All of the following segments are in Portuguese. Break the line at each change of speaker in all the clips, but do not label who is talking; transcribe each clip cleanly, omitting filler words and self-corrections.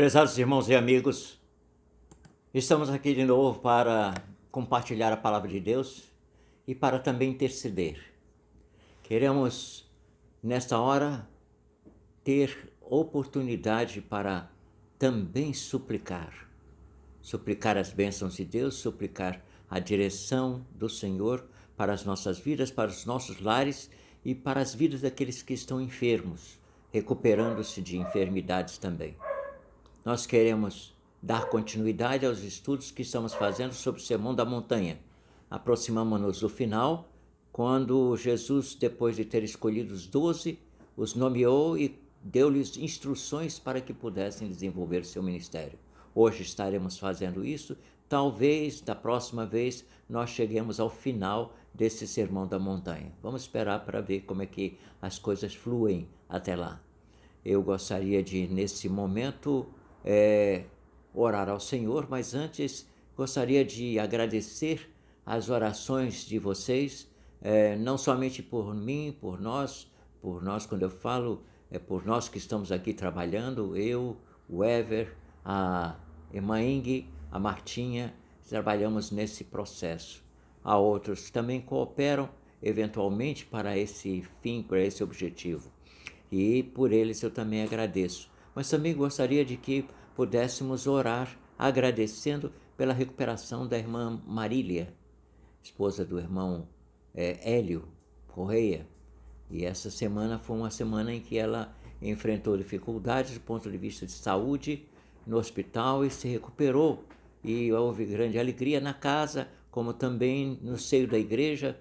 Prezados irmãos e amigos, estamos aqui de novo para compartilhar a palavra de Deus e para também interceder. Queremos, nesta hora, ter oportunidade para também suplicar as bênçãos de Deus, suplicar a direção do Senhor para as nossas vidas, para os nossos lares e para as vidas daqueles que estão enfermos, recuperando-se de enfermidades também. Nós queremos dar continuidade aos estudos que estamos fazendo sobre o Sermão da Montanha. Aproximamos-nos do final, quando Jesus, depois de ter escolhido os 12, os nomeou e deu-lhes instruções para que pudessem desenvolver seu ministério. Hoje estaremos fazendo isso. Talvez, da próxima vez, nós cheguemos ao final desse Sermão da Montanha. Vamos esperar para ver como é que as coisas fluem até lá. Eu gostaria de, nesse momento, orar ao Senhor, mas antes gostaria de agradecer as orações de vocês, não somente por mim, por nós, quando eu falo, por nós que estamos aqui trabalhando, eu, o Ever, a Emaing, a Martinha, trabalhamos nesse processo. Há outros que também cooperam eventualmente para esse fim, para esse objetivo. E por eles eu também agradeço. Mas também gostaria de que pudéssemos orar agradecendo pela recuperação da irmã Marília, esposa do irmão Hélio Correia. E essa semana foi uma semana em que ela enfrentou dificuldades do ponto de vista de saúde no hospital e se recuperou. E houve grande alegria na casa, como também no seio da igreja,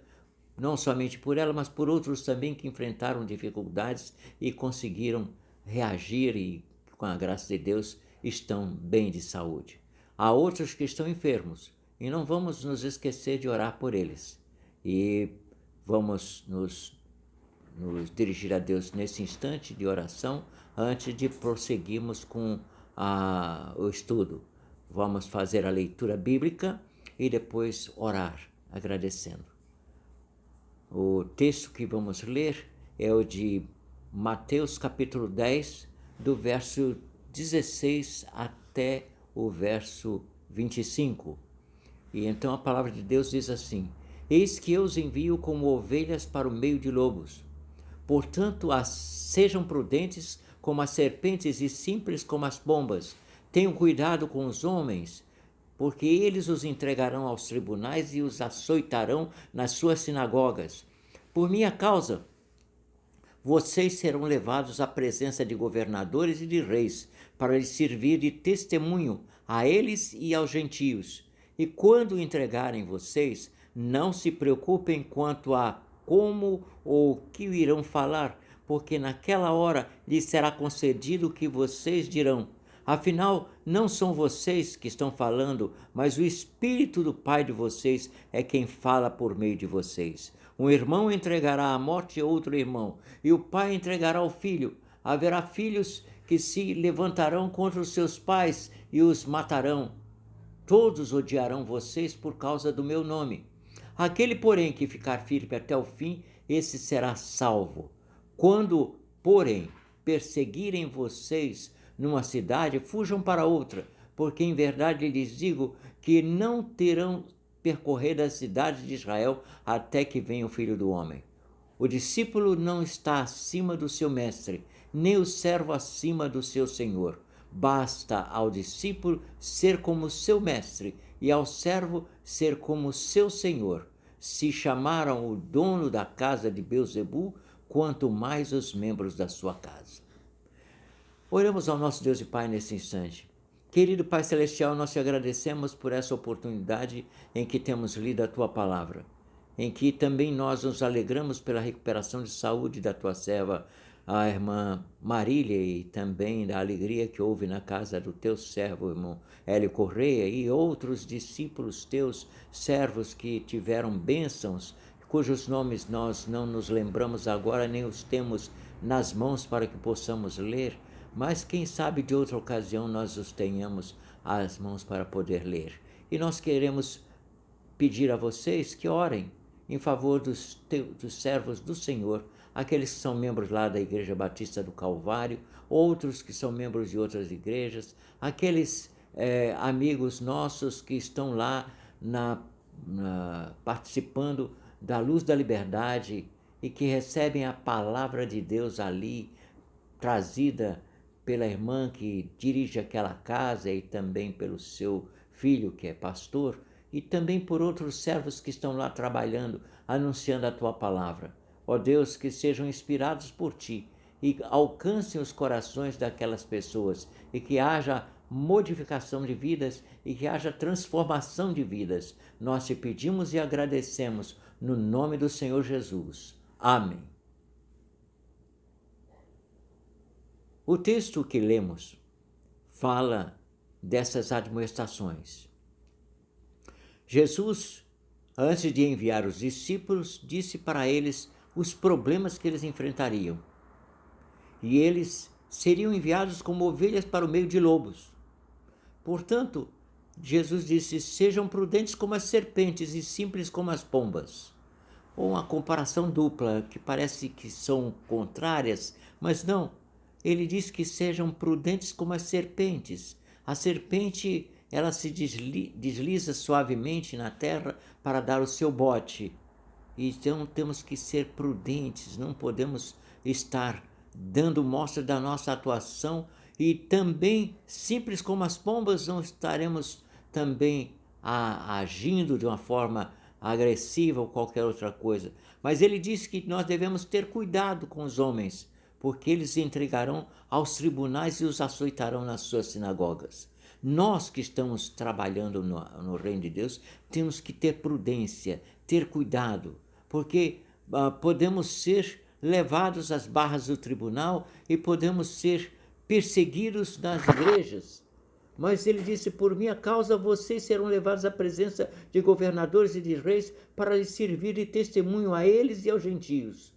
não somente por ela, mas por outros também que enfrentaram dificuldades e conseguiram reagir e, com a graça de Deus, estão bem de saúde. Há outros que estão enfermos e não vamos nos esquecer de orar por eles. E vamos nos dirigir a Deus nesse instante de oração antes de prosseguirmos com o estudo. Vamos fazer a leitura bíblica e depois orar, agradecendo. O texto que vamos ler é o de Mateus capítulo 10, do verso 16 até o verso 25. E então a palavra de Deus diz assim: Eis que eu os envio como ovelhas para o meio de lobos. Portanto, sejam prudentes como as serpentes e simples como as pombas. Tenham cuidado com os homens, porque eles os entregarão aos tribunais e os açoitarão nas suas sinagogas. Por minha causa, vocês serão levados à presença de governadores e de reis, para lhes servir de testemunho a eles e aos gentios. E quando entregarem vocês, não se preocupem quanto a como ou o que irão falar, porque naquela hora lhes será concedido o que vocês dirão. Afinal, não são vocês que estão falando, mas o Espírito do Pai de vocês é quem fala por meio de vocês. Um irmão entregará à morte outro irmão, e o pai entregará ao filho. Haverá filhos que se levantarão contra os seus pais e os matarão. Todos odiarão vocês por causa do meu nome. Aquele, porém, que ficar firme até o fim, esse será salvo. Quando, porém, perseguirem vocês numa cidade, fujam para outra, porque em verdade lhes digo que não terão percorrido as cidades de Israel até que venha o Filho do Homem. O discípulo não está acima do seu mestre, nem o servo acima do seu senhor. Basta ao discípulo ser como seu mestre e ao servo ser como seu senhor. Se chamaram o dono da casa de Beelzebu, quanto mais os membros da sua casa. Oremos ao nosso Deus e Pai nesse instante. Querido Pai Celestial, nós te agradecemos por essa oportunidade em que temos lido a Tua Palavra, em que também nós nos alegramos pela recuperação de saúde da Tua serva, a irmã Marília, e também da alegria que houve na casa do Teu servo, irmão Hélio Correia, e outros discípulos Teus, servos que tiveram bênçãos, cujos nomes nós não nos lembramos agora, nem os temos nas mãos para que possamos ler, mas quem sabe de outra ocasião nós os tenhamos às mãos para poder ler. E nós queremos pedir a vocês que orem em favor dos servos do Senhor, aqueles que são membros lá da Igreja Batista do Calvário, outros que são membros de outras igrejas, aqueles amigos nossos que estão lá participando da Luz da Liberdade e que recebem a palavra de Deus ali, trazida pela irmã que dirige aquela casa e também pelo seu filho que é pastor, e também por outros servos que estão lá trabalhando, anunciando a tua palavra. Ó Deus, que sejam inspirados por ti e alcancem os corações daquelas pessoas e que haja modificação de vidas e que haja transformação de vidas. Nós te pedimos e agradecemos no nome do Senhor Jesus. Amém. O texto que lemos fala dessas admoestações. Jesus, antes de enviar os discípulos, disse para eles os problemas que eles enfrentariam. E eles seriam enviados como ovelhas para o meio de lobos. Portanto, Jesus disse: sejam prudentes como as serpentes e simples como as pombas. Uma comparação dupla, que parece que são contrárias, mas não. Ele diz que sejam prudentes como as serpentes. A serpente, ela se desliza suavemente na terra para dar o seu bote. Então temos que ser prudentes, não podemos estar dando mostra da nossa atuação, e também, simples como as pombas, não estaremos também agindo de uma forma agressiva ou qualquer outra coisa. Mas ele diz que nós devemos ter cuidado com os homens, porque eles entregarão aos tribunais e os açoitarão nas suas sinagogas. Nós que estamos trabalhando no reino de Deus, temos que ter prudência, ter cuidado, porque podemos ser levados às barras do tribunal e podemos ser perseguidos nas igrejas. Mas ele disse: por minha causa vocês serão levados à presença de governadores e de reis para lhes servir de testemunho a eles e aos gentios.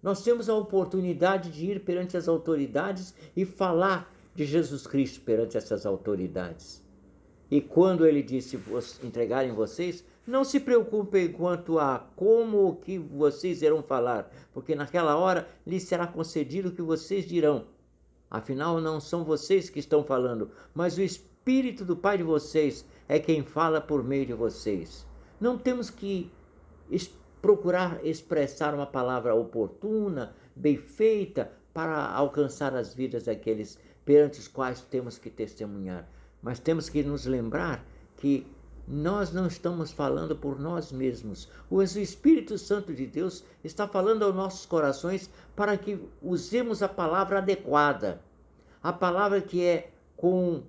Nós temos a oportunidade de ir perante as autoridades e falar de Jesus Cristo perante essas autoridades. E quando ele disse entregarem vocês, não se preocupem quanto a como que vocês irão falar, porque naquela hora lhes será concedido o que vocês dirão. Afinal, não são vocês que estão falando, mas o Espírito do Pai de vocês é quem fala por meio de vocês. Não temos que procurar expressar uma palavra oportuna, bem feita, para alcançar as vidas daqueles perante os quais temos que testemunhar. Mas temos que nos lembrar que nós não estamos falando por nós mesmos. O Espírito Santo de Deus está falando aos nossos corações para que usemos a palavra adequada. A palavra que é com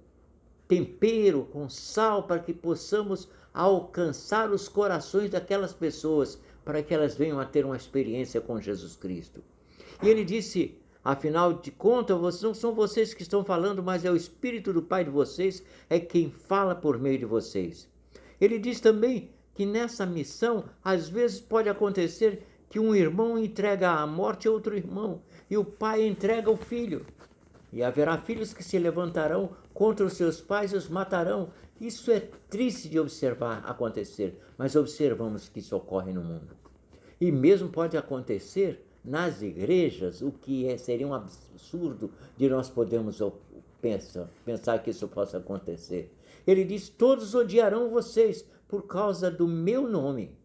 tempero, com sal, para que possamos alcançar os corações daquelas pessoas, para que elas venham a ter uma experiência com Jesus Cristo. E ele disse: afinal de contas, não são vocês que estão falando, mas é o Espírito do Pai de vocês, é quem fala por meio de vocês. Ele diz também que nessa missão, às vezes pode acontecer que um irmão entrega à morte outro irmão, e o pai entrega o filho. E haverá filhos que se levantarão contra os seus pais e os matarão. Isso é triste de observar acontecer, mas observamos que isso ocorre no mundo. E mesmo pode acontecer nas igrejas, o que seria um absurdo de nós podermos pensar que isso possa acontecer. Ele diz: todos odiarão vocês por causa do meu nome.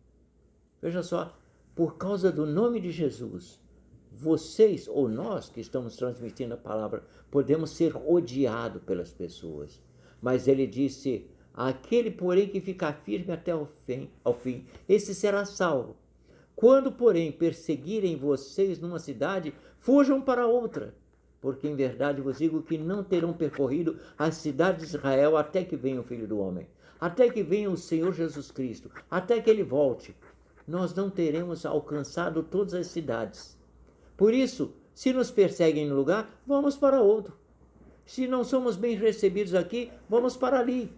Veja só, por causa do nome de Jesus, vocês ou nós que estamos transmitindo a palavra, podemos ser odiados pelas pessoas. Mas ele disse: aquele, porém, que ficar firme até o fim, esse será salvo. Quando, porém, perseguirem vocês numa cidade, fujam para outra, porque em verdade vos digo que não terão percorrido a cidade de Israel até que venha o Filho do Homem, até que venha o Senhor Jesus Cristo, até que ele volte. Nós não teremos alcançado todas as cidades. Por isso, se nos perseguem no lugar, vamos para outro. Se não somos bem recebidos aqui, vamos para ali.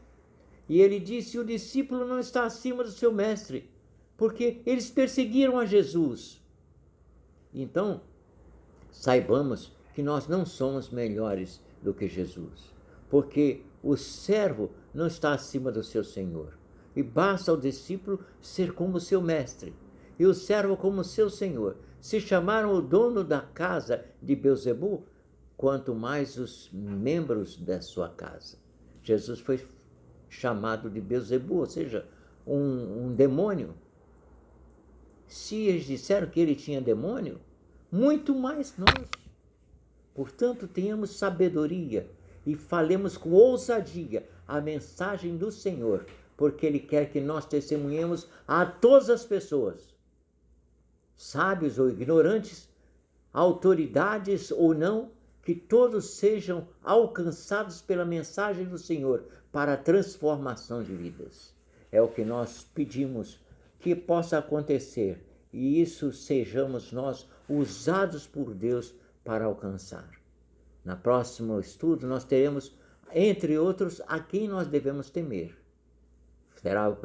E ele disse: o discípulo não está acima do seu mestre, porque eles perseguiram a Jesus. Então, saibamos que nós não somos melhores do que Jesus, porque o servo não está acima do seu senhor. E basta ao discípulo ser como seu mestre, e o servo como seu senhor. Se chamaram o dono da casa de Beelzebul, quanto mais os membros da sua casa. Jesus foi chamado de Beelzebul, ou seja, um demônio. Se eles disseram que ele tinha demônio, muito mais nós. Portanto, tenhamos sabedoria e falemos com ousadia a mensagem do Senhor, porque Ele quer que nós testemunhemos a todas as pessoas, sábios ou ignorantes, autoridades ou não, que todos sejam alcançados pela mensagem do Senhor para a transformação de vidas. É o que nós pedimos que possa acontecer, e isso sejamos nós usados por Deus para alcançar. No próximo estudo nós teremos, entre outros, a quem nós devemos temer. Será o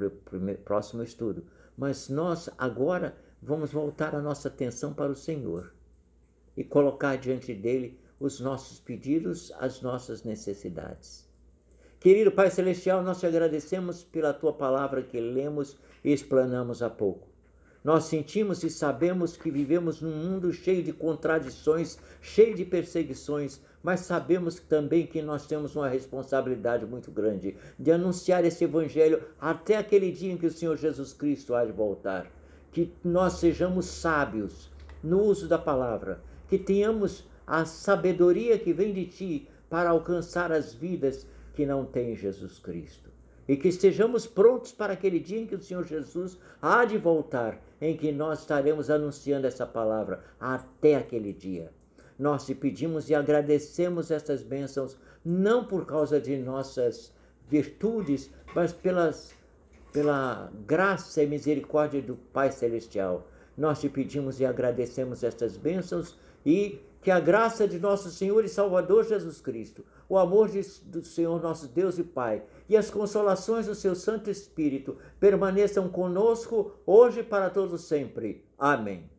próximo estudo. Mas nós agora vamos voltar a nossa atenção para o Senhor e colocar diante dele os nossos pedidos, as nossas necessidades. Querido Pai Celestial, nós te agradecemos pela tua palavra que lemos e explanamos há pouco. Nós sentimos e sabemos que vivemos num mundo cheio de contradições, cheio de perseguições, mas sabemos também que nós temos uma responsabilidade muito grande de anunciar esse evangelho até aquele dia em que o Senhor Jesus Cristo há de voltar. Que nós sejamos sábios no uso da palavra, que tenhamos a sabedoria que vem de ti para alcançar as vidas que não têm Jesus Cristo. E que estejamos prontos para aquele dia em que o Senhor Jesus há de voltar, em que nós estaremos anunciando essa palavra até aquele dia. Nós te pedimos e agradecemos estas bênçãos, não por causa de nossas virtudes, mas pela graça e misericórdia do Pai Celestial. Nós te pedimos e agradecemos estas bênçãos e que a graça de nosso Senhor e Salvador Jesus Cristo, o amor do Senhor nosso Deus e Pai e as consolações do seu Santo Espírito permaneçam conosco hoje e para todos sempre. Amém.